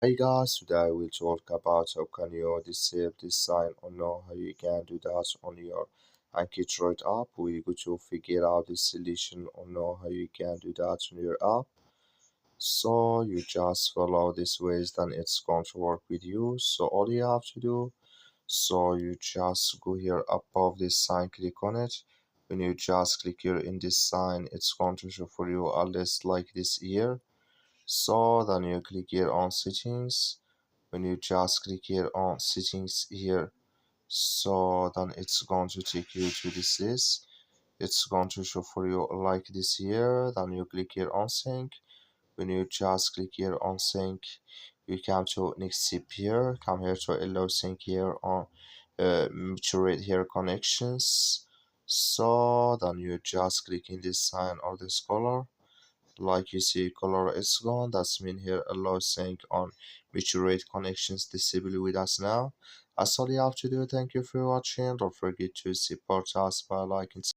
Hey guys, today we'll talk about how can you disable this sign or know how you can do that on your AnkiDroid app. We're going to figure out this solution or know how you can do that on your app. So you just follow this ways, then it's going to work with you. So all you have to do, so you just go here above this sign, click on it. When you just click here in this sign, it's going to show for you a list like this here. So then you click here on settings. When you just click here on settings here, so then it's going to take you to this list. It's going to show for you like this here. Then you click here on sync. When you just click here on sync, you come to next step here. Come here to allow sync here on maturate here connections. So then you just click in this sign or this color. Like you see color is gone, that's mean here allow sync on which rate connections disable with us now. That's all you have to do. Thank you for watching. Don't forget to support us by liking